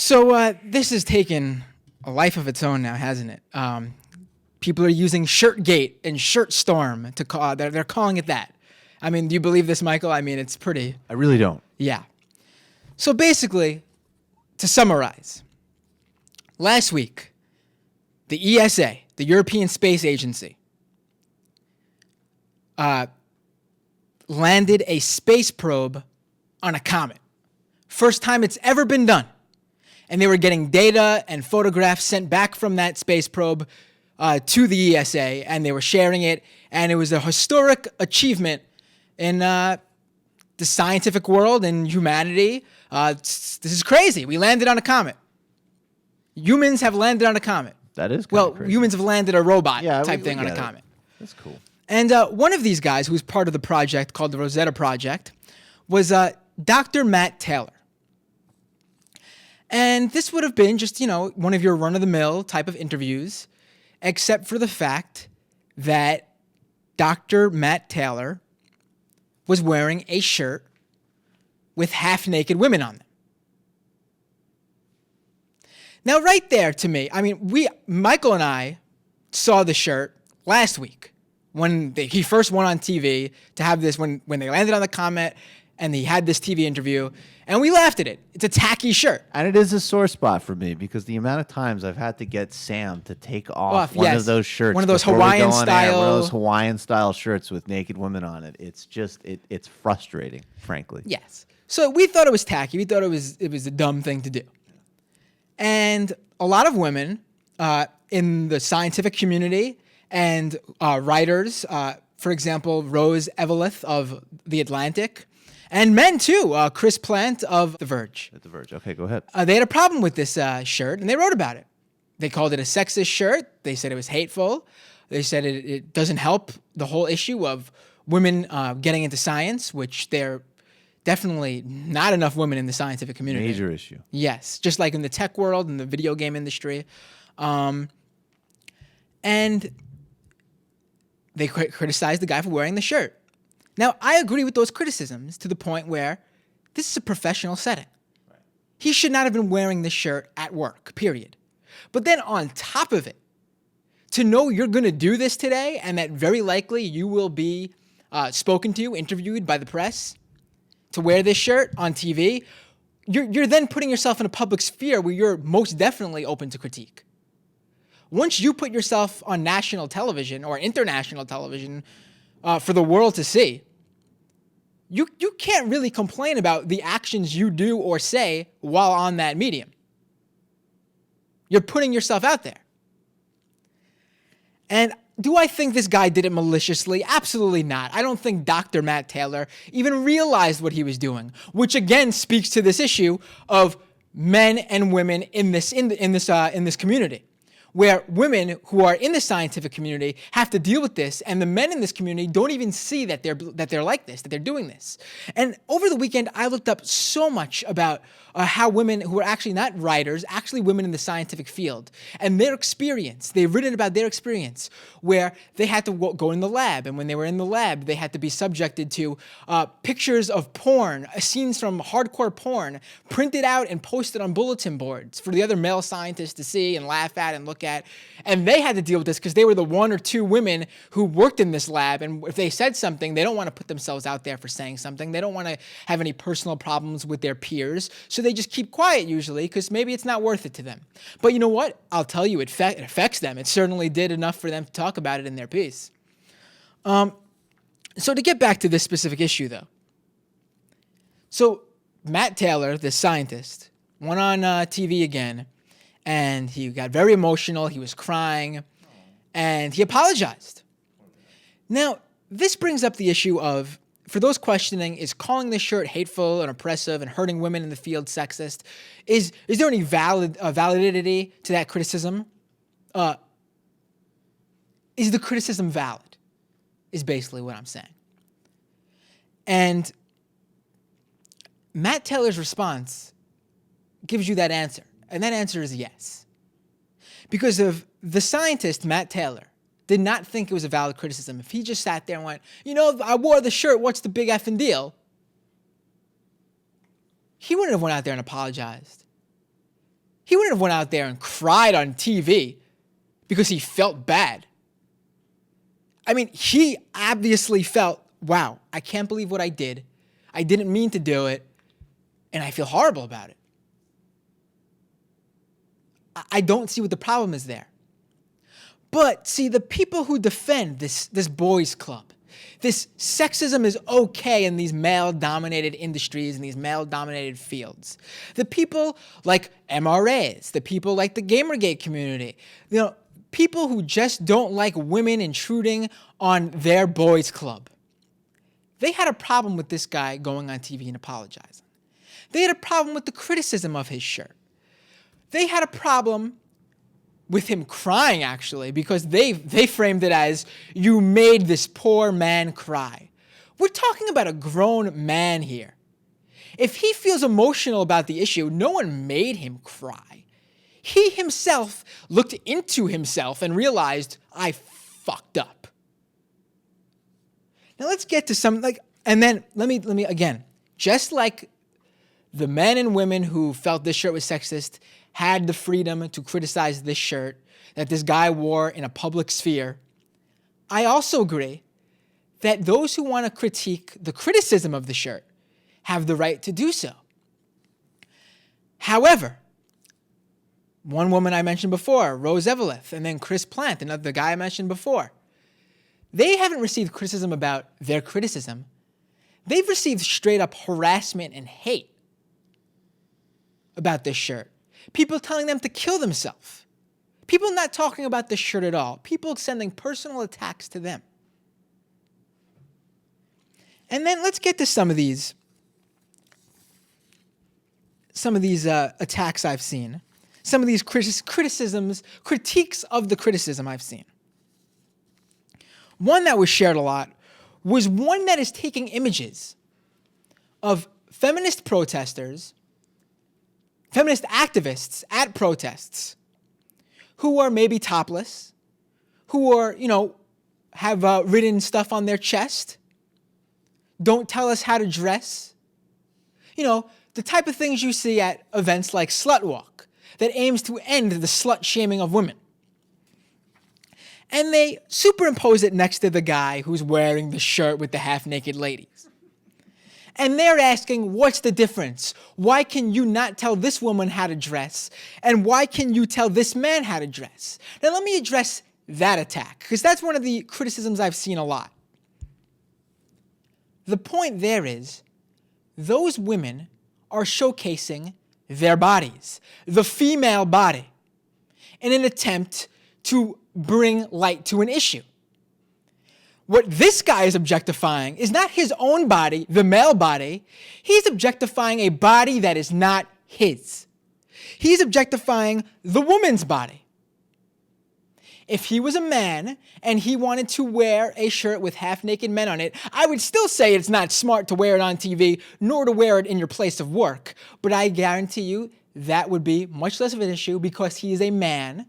So this has taken a life of its own now, hasn't it? People are using Shirtgate and Shirtstorm to call. They're calling it that. I mean, do you believe this, Michael? I mean, it's pretty. I really don't. Yeah. So basically, to summarize, last week, the ESA, the European Space Agency, landed a space probe on a comet. First time it's ever been done. And they were getting data and photographs sent back from that space probe to the ESA, and they were sharing it. And it was a historic achievement in the scientific world and humanity. This is crazy. We landed on a comet. Humans have landed on a comet. That is kind of crazy. Humans have landed a robot type thing on a comet. That's cool. And one of these guys who was part of the project called the Rosetta Project was Dr. Matt Taylor. And this would have been just, one of your run-of-the-mill type of interviews, except for the fact that Dr. Matt Taylor was wearing a shirt with half-naked women on them. Now, right there, to me, I mean, Michael and I saw the shirt last week when he first went on TV to have this, when they landed on the comet and he had this TV interview, and we laughed at it. It's a tacky shirt. And it is a sore spot for me because the amount of times I've had to get Sam to take off one of those shirts. One of those Hawaiian style. One of those Hawaiian style shirts with naked women on it. It's just, it's frustrating, frankly. Yes. So we thought it was tacky. We thought it was a dumb thing to do. And a lot of women in the scientific community and writers, for example, Rose Eveleth of The Atlantic, and men too, Chris Plant of The Verge. At The Verge. Okay, go ahead. They had a problem with this shirt, and they wrote about it. They called it a sexist shirt. They said it was hateful. They said it doesn't help the whole issue of women getting into science, which they're definitely not enough women in the scientific community. Major issue. Yes, just like in the tech world and the video game industry. And they criticized the guy for wearing the shirt. Now, I agree with those criticisms to the point where this is a professional setting. Right. He should not have been wearing this shirt at work, period. But then on top of it, to know you're going to do this today and that very likely you will be spoken to, interviewed by the press to wear this shirt on TV, you're then putting yourself in a public sphere where you're most definitely open to critique. Once you put yourself on national television or international television for the world to see, you can't really complain about the actions you do or say while on that medium. You're putting yourself out there. And do I think this guy did it maliciously? Absolutely not. I don't think Dr. Matt Taylor even realized what he was doing, which again speaks to this issue of men and women in this community, where women who are in the scientific community have to deal with this, and the men in this community don't even see that they're like this, that they're doing this. And over the weekend, I looked up so much about how women who are actually not writers, actually women in the scientific field, and their experience. They've written about their experience where they had to go in the lab, and when they were in the lab, they had to be subjected to pictures of porn, scenes from hardcore porn, printed out and posted on bulletin boards for the other male scientists to see and laugh at and look at. And they had to deal with this because they were the one or two women who worked in this lab, and if they said something, they don't want to put themselves out there for saying something. They don't want to have any personal problems with their peers, so they just keep quiet usually because maybe it's not worth it to them. But you know what? I'll tell you, it affects them. It certainly did enough for them to talk about it in their piece. So to get back to this specific issue, though. So Matt Taylor, the scientist, went on TV again, and he got very emotional. He was crying, and he apologized. Now, this brings up the issue of, for those questioning, is calling this shirt hateful and oppressive and hurting women in the field sexist? Is there any validity to that criticism? Is the criticism valid? Is basically what I'm saying. And Matt Taylor's response gives you that answer. And that answer is yes. Because of the scientist, Matt Taylor, did not think it was a valid criticism. If he just sat there and went, I wore the shirt, what's the big effing deal? He wouldn't have went out there and apologized. He wouldn't have went out there and cried on TV because he felt bad. I mean, he obviously felt, wow, I can't believe what I did. I didn't mean to do it, and I feel horrible about it. I don't see what the problem is there. But see, the people who defend this boys' club, this sexism is okay in these male-dominated industries, in these male-dominated fields. The people like MRAs, the people like the Gamergate community, people who just don't like women intruding on their boys' club. They had a problem with this guy going on TV and apologizing. They had a problem with the criticism of his shirt. They had a problem with him crying, actually, because they framed it as, you made this poor man cry. We're talking about a grown man here. If he feels emotional about the issue, no one made him cry. He himself looked into himself and realized, I fucked up. Now let's get to some, and then let me again, just like the men and women who felt this shirt was sexist had the freedom to criticize this shirt that this guy wore in a public sphere, I also agree that those who want to critique the criticism of the shirt have the right to do so. However, one woman I mentioned before, Rose Eveleth, and then Chris Plant, another guy I mentioned before, they haven't received criticism about their criticism. They've received straight up harassment and hate about this shirt. People telling them to kill themselves. People not talking about this shirt at all. People sending personal attacks to them. And then let's get to some of these attacks I've seen. Some of these criticisms, critiques of the criticism I've seen. One that was shared a lot was one that is taking images of feminist protesters, feminist activists at protests who are maybe topless, who are, have written stuff on their chest, don't tell us how to dress. The type of things you see at events like Slut Walk that aims to end the slut shaming of women. And they superimpose it next to the guy who's wearing the shirt with the half-naked ladies. And they're asking, what's the difference? Why can you not tell this woman how to dress? And why can you tell this man how to dress? Now let me address that attack, because that's one of the criticisms I've seen a lot. The point there is, those women are showcasing their bodies, the female body, in an attempt to bring light to an issue. What this guy is objectifying is not his own body, the male body. He's objectifying a body that is not his. He's objectifying the woman's body. If he was a man and he wanted to wear a shirt with half-naked men on it, I would still say it's not smart to wear it on TV, nor to wear it in your place of work. But I guarantee you that would be much less of an issue because he is a man.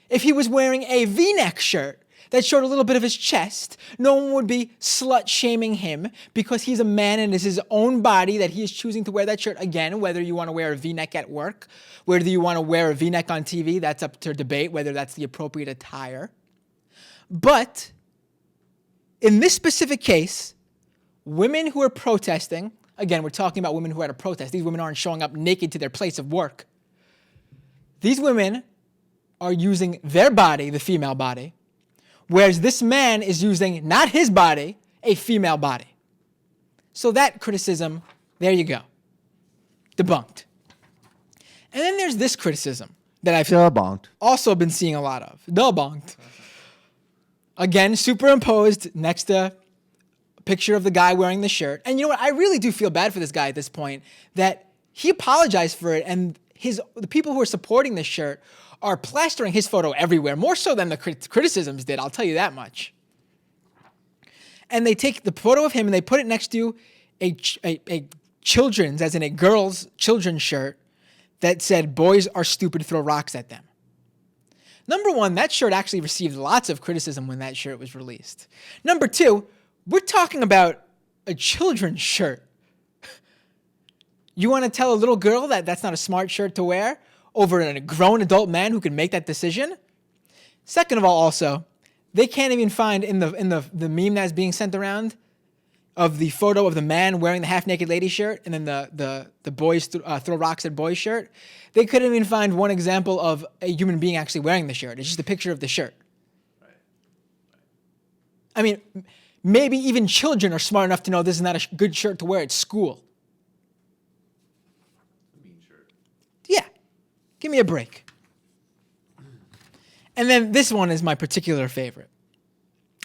If he was wearing a V-neck shirt that showed a little bit of his chest, no one would be slut-shaming him because he's a man and it's his own body that he is choosing to wear that shirt. Again, whether you want to wear a V-neck at work, whether you want to wear a V-neck on TV, that's up to debate whether that's the appropriate attire. But in this specific case, women who are protesting, again, we're talking about women who are at a protest. These women aren't showing up naked to their place of work. These women are using their body, the female body, whereas this man is using not his body, a female body. So that criticism, there you go. Debunked. And then there's this criticism that I've also been seeing a lot of. Debunked. Again, superimposed next to a picture of the guy wearing the shirt. And you know what? I really do feel bad for this guy at this point, that he apologized for it, and the people who are supporting this shirt are plastering his photo everywhere, more so than the criticisms did, I'll tell you that much. And they take the photo of him and they put it next to a children's, as in a girl's children's shirt that said, boys are stupid, throw rocks at them. Number one, that shirt actually received lots of criticism when that shirt was released. Number two, we're talking about a children's shirt. You want to tell a little girl that that's not a smart shirt to wear? over a grown adult man who can make that decision. Second of all, also, they can't even find in the meme that's being sent around of the photo of the man wearing the half-naked lady shirt and then the boys throw rocks at boys shirt. They couldn't even find one example of a human being actually wearing the shirt. It's just a picture of the shirt. Right. I mean, maybe even children are smart enough to know this is not a good shirt to wear at school. A mean shirt. Yeah. Give me a break. And then this one is my particular favorite.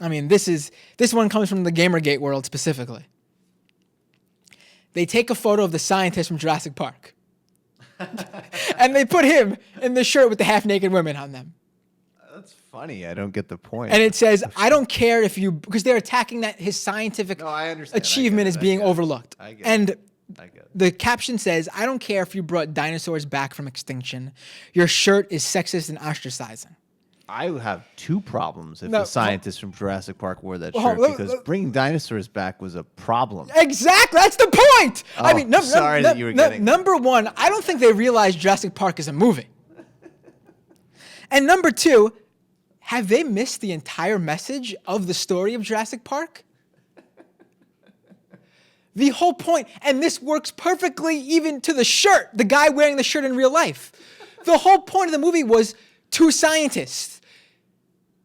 I mean, this one comes from the Gamergate world specifically. They take a photo of the scientist from Jurassic Park. And they put him in the shirt with the half-naked women on them. That's funny. I don't get the point. And it says, I don't care if you... Because they're attacking that his scientific achievement is being overlooked. I get it. The caption says, I don't care if you brought dinosaurs back from extinction. Your shirt is sexist and ostracizing. I would have two problems if the scientist from Jurassic Park wore that shirt, because bringing dinosaurs back was a problem. Exactly, that's the point. I mean, that you were getting. Number one, I don't think they realized Jurassic Park is a movie. And number two, have they missed the entire message of the story of Jurassic Park? The whole point, and this works perfectly even to the shirt, the guy wearing the shirt in real life. The whole point of the movie was two scientists.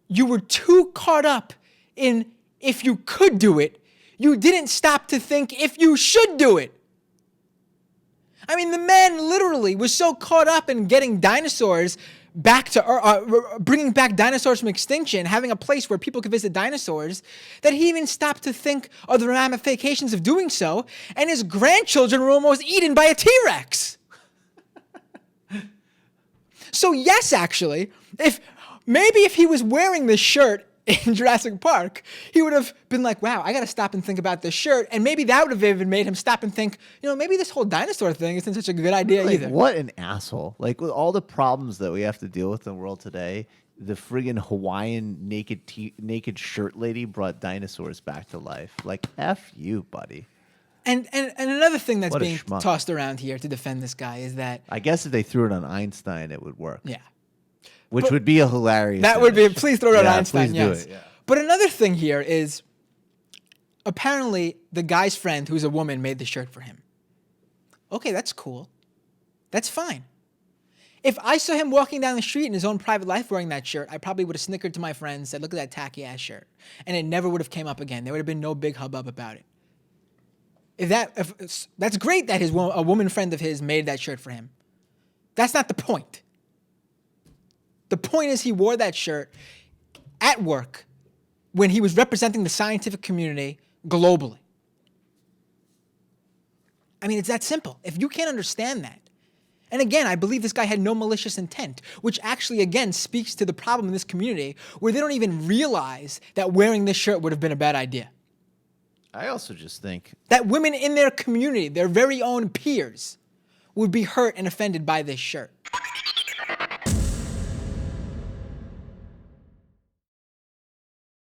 You were too caught up in if you could do it, you didn't stop to think if you should do it. I mean, the man literally was so caught up in getting dinosaurs back to bringing back dinosaurs from extinction, having a place where people could visit dinosaurs, that he even stopped to think of the ramifications of doing so, and his grandchildren were almost eaten by a T-Rex. So yes, actually, if he was wearing this shirt in Jurassic Park, he would have been like, wow, I got to stop and think about this shirt. And maybe that would have even made him stop and think, maybe this whole dinosaur thing isn't such a good idea either. What an asshole. Like, with all the problems that we have to deal with in the world today, the friggin' Hawaiian naked shirt lady brought dinosaurs back to life. Like, F you, buddy. And another thing that's being tossed around here to defend this guy is that... I guess if they threw it on Einstein, it would work. Yeah. Which would be a hilarious That image. would be... Please throw it on Einstein, please yes. do it, yeah. But another thing here is, apparently, the guy's friend, who's a woman, made the shirt for him. Okay, that's cool. That's fine. If I saw him walking down the street in his own private life wearing that shirt, I probably would have snickered to my friends, said, look at that tacky-ass shirt. And it never would have came up again. There would have been no big hubbub about it. That's great that a woman friend of his made that shirt for him. That's not the point. The point is he wore that shirt at work when he was representing the scientific community globally. I mean, it's that simple. If you can't understand that, and again, I believe this guy had no malicious intent, which actually, again, speaks to the problem in this community where they don't even realize that wearing this shirt would have been a bad idea. I also just think that women in their community, their very own peers, would be hurt and offended by this shirt.